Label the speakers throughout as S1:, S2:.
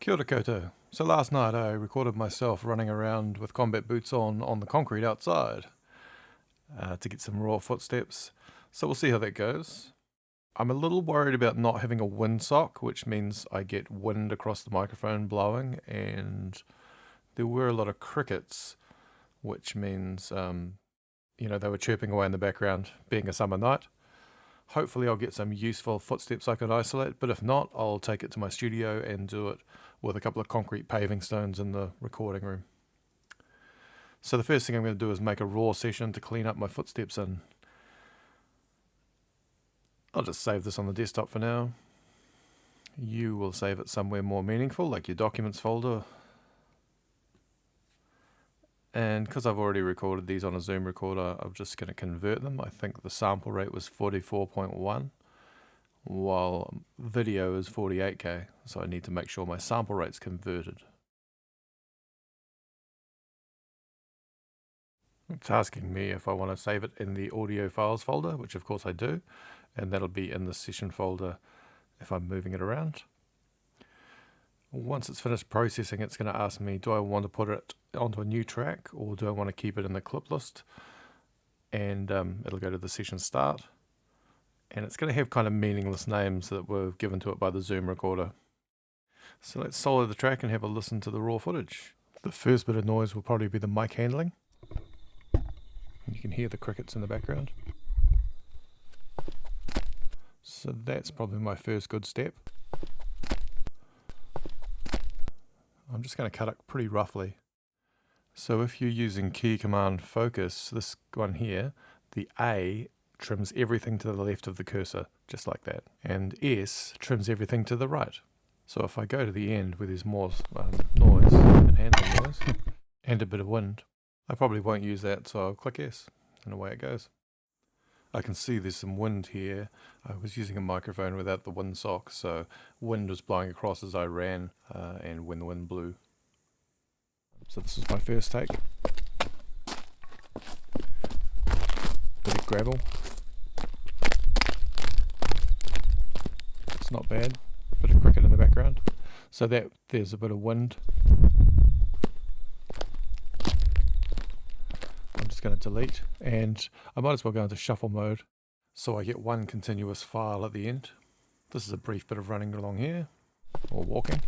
S1: Kia ora koutou. So last night I recorded myself running around with combat boots on the concrete outside to get some raw footsteps. So we'll see how that goes. I'm a little worried about not having a windsock, which means I get wind across the microphone blowing, and there were a lot of crickets, which means, they were chirping away in the background, being a summer night. Hopefully I'll get some useful footsteps I can isolate, but if not, I'll take it to my studio and do it with a couple of concrete paving stones in the recording room. So the first thing I'm going to do is make a raw session to clean up my footsteps in. I'll just save this on the desktop for now. You will save it somewhere more meaningful, like your documents folder. And because I've already recorded these on a Zoom recorder, I'm just going to convert them. I think the sample rate was 44.1, while video is 48K. So I need to make sure my sample rate's converted. It's asking me if I want to save it in the audio files folder, which of course I do. And that'll be in the session folder if I'm moving it around. Once it's finished processing, it's going to ask me, do I want to put it onto a new track or do I want to keep it in the clip list? And it'll go to the session start. And it's going to have kind of meaningless names that were given to it by the Zoom recorder. So let's solo the track and have a listen to the raw footage. The first bit of noise will probably be the mic handling. And you can hear the crickets in the background. So that's probably my first good step. I'm just going to cut it pretty roughly. So if you're using key command focus, this one here, the A trims everything to the left of the cursor, just like that. And S trims everything to the right. So if I go to the end where there's more noise and handling noise and a bit of wind, I probably won't use that, so I'll click S and away it goes. I can see there's some wind here. I was using a microphone without the windsock, so wind was blowing across as I ran and when the wind blew. So this is my first take. Bit of gravel. It's not bad. Bit of cricket in the background. So there's a bit of wind. I'm just going to delete, and I might as well go into shuffle mode so I get one continuous file at the end. This is a brief bit of running along here, or walking.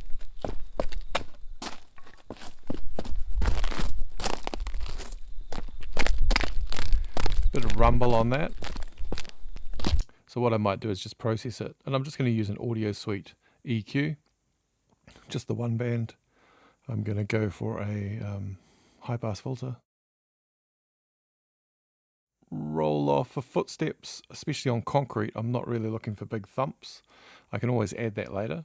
S1: Bit of rumble on that. So what I might do is just process it, and I'm just going to use an Audio Suite EQ, just the one band. I'm going to go for a high pass filter. Roll off for footsteps, especially on concrete. I'm not really looking for big thumps. I can always add that later.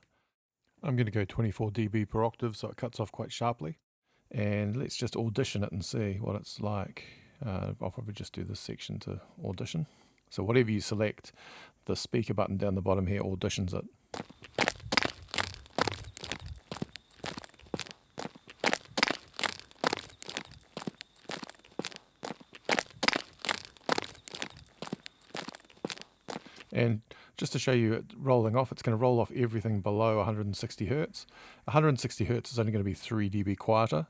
S1: I'm going to go 24 dB per octave, so it cuts off quite sharply. And let's just audition it and see what it's like. I'll probably just do this section to audition. So whatever you select, the speaker button down the bottom here auditions it. And just to show you it rolling off, it's going to roll off everything below 160 Hertz. 160 Hertz is only going to be 3 dB quieter,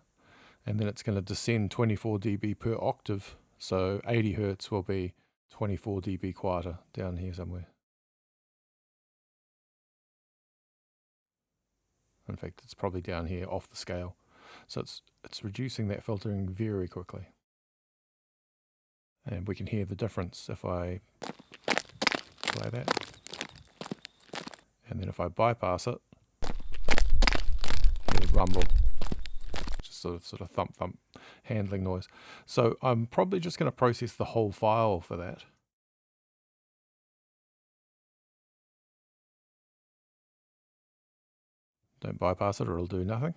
S1: and then it's going to descend 24 dB per octave. So 80 Hertz will be 24 dB quieter down here somewhere. In fact, it's probably down here off the scale. So it's reducing that filtering very quickly. And we can hear the difference if I play that. And then if I bypass it, hear the rumble. Just sort of thump thump handling noise. So I'm probably just going to process the whole file for that. Don't bypass it or it'll do nothing.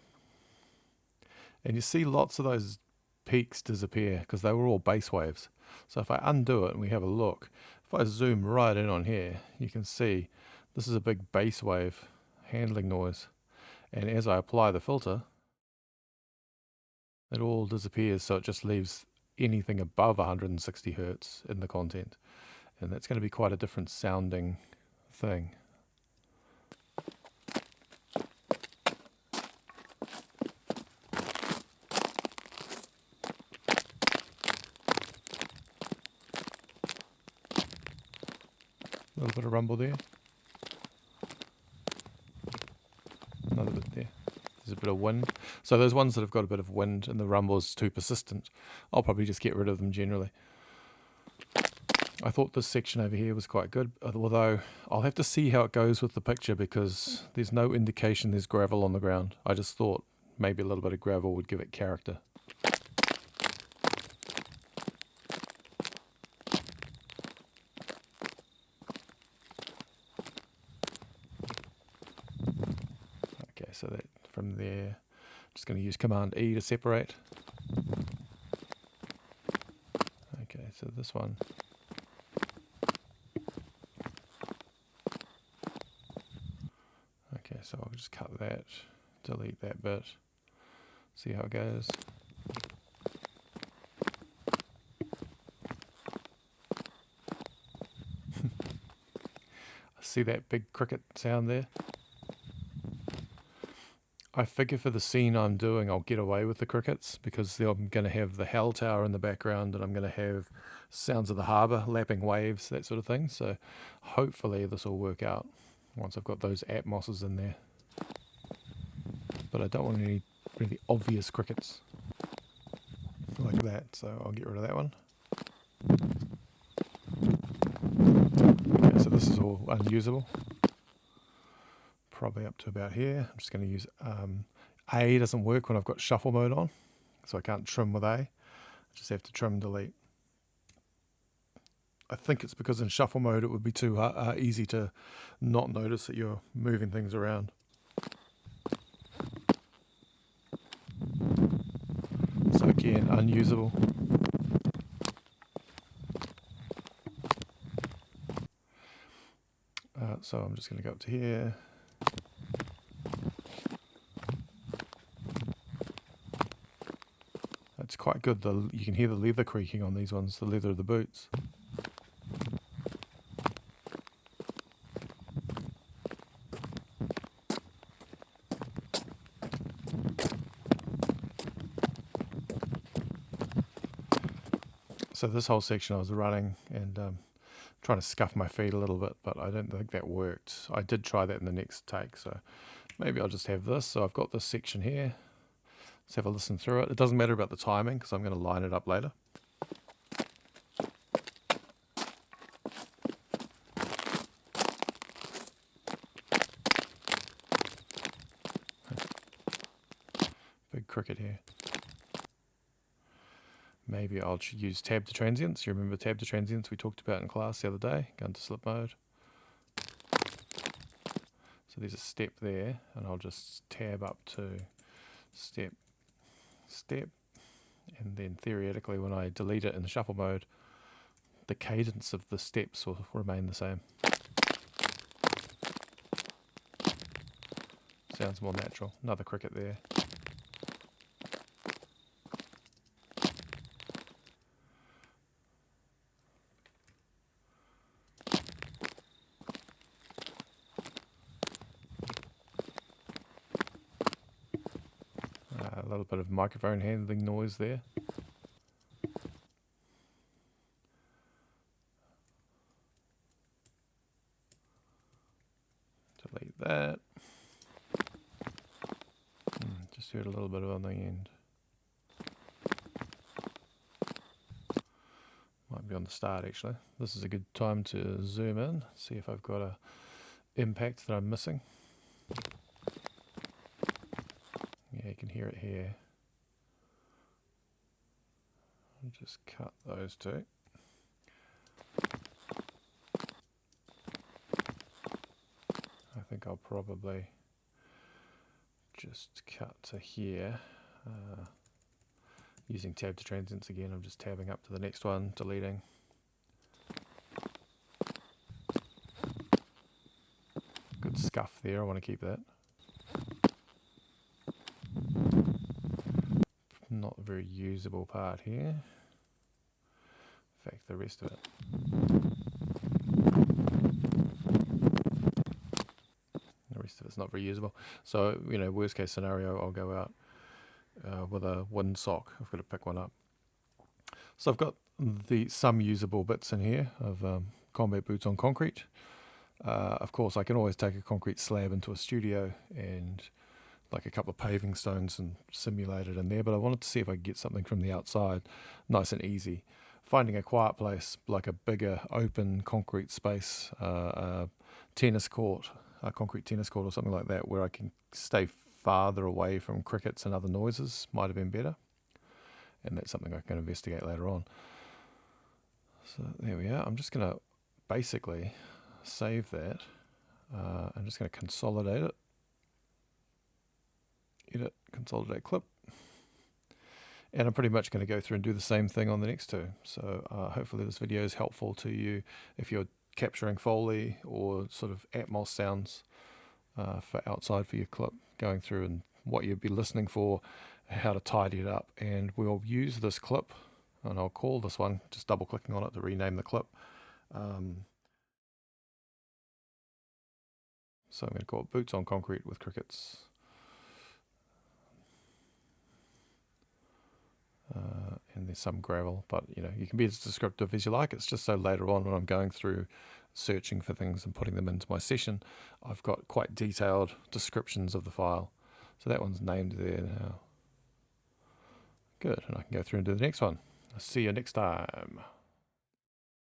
S1: And you see lots of those peaks disappear because they were all bass waves. So if I undo it and we have a look, if I zoom right in on here, you can see this is a big bass wave handling noise. And as I apply the filter, it all disappears, so it just leaves anything above 160 Hertz in the content. And that's going to be quite a different sounding thing. little bit of rumble there. Another bit there. There's a bit of wind. So those ones that have got a bit of wind and the rumble is too persistent, I'll probably just get rid of them generally. I thought this section over here was quite good, although I'll have to see how it goes with the picture because there's no indication there's gravel on the ground. I just thought maybe a little bit of gravel would give it character. Okay, so that from there, just going to use Command E to separate. Okay, so this one. Okay, so I'll just cut that, delete that bit, see how it goes. See that big cricket sound there? I figure for the scene I'm doing, I'll get away with the crickets because I'm going to have the Hell Tower in the background and I'm going to have sounds of the harbour, lapping waves, that sort of thing. So hopefully this will work out once I've got those atmosses in there. But I don't want any really obvious crickets like that, so I'll get rid of that one. Okay, so this is all unusable. Probably up to about here. I'm just going to use A doesn't work when I've got shuffle mode on, so I can't trim with A. I just have to trim and delete. I think it's because in shuffle mode it would be too easy to not notice that you're moving things around. So again, unusable. So I'm just going to go up to here. It's quite good. You can hear the leather creaking on these ones, the leather of the boots. So this whole section I was running and trying to scuff my feet a little bit, but I don't think that worked. I did try that in the next take, so maybe I'll just have this. So I've got this section here. Let's have a listen through it. It doesn't matter about the timing because I'm going to line it up later. Big cricket here. Maybe I'll use tab to transients. You remember tab to transients we talked about in class the other day? Go into slip mode. So there's a step there, and I'll just tab up to step, and then theoretically when I delete it in the shuffle mode, the cadence of the steps will remain the same. Sounds more natural. Another cricket there. A little bit of microphone handling noise there. Delete that. Just heard a little bit on the end. Might be on the start actually. This is a good time to zoom in, see if I've got a impact that I'm missing. Yeah, you can hear it here. I'll just cut those two. I think I'll probably just cut to here. Using tab to transients again, I'm just tabbing up to the next one, deleting. Good scuff there, I want to keep that. Not a very usable part here. In fact, the rest of it. The rest of it's not very usable. So, you know, worst case scenario, I'll go out with a wind sock. I've got to pick one up. So I've got some usable bits in here of combat boots on concrete. Of course, I can always take a concrete slab into a studio and like a couple of paving stones and simulate it in there, but I wanted to see if I could get something from the outside nice and easy. Finding a quiet place, like a bigger open concrete space, a tennis court, a concrete tennis court or something like that, where I can stay farther away from crickets and other noises, might have been better. And that's something I can investigate later on. So there we are. I'm just going to basically save that. I'm just going to consolidate it. Edit, consolidate clip. And I'm pretty much going to go through and do the same thing on the next two. So hopefully this video is helpful to you if you're capturing Foley or sort of Atmos sounds for outside for your clip, going through and what you'd be listening for, how to tidy it up. And we'll use this clip, and I'll call this one, just double clicking on it to rename the clip. So I'm going to call it Boots on Concrete with Crickets. And there's some gravel, but you can be as descriptive as you like. It's just so later on when I'm going through searching for things and putting them into my session, I've got quite detailed descriptions of the file. So that one's named there now. Good, and I can go through and do the next one. I'll see you next time.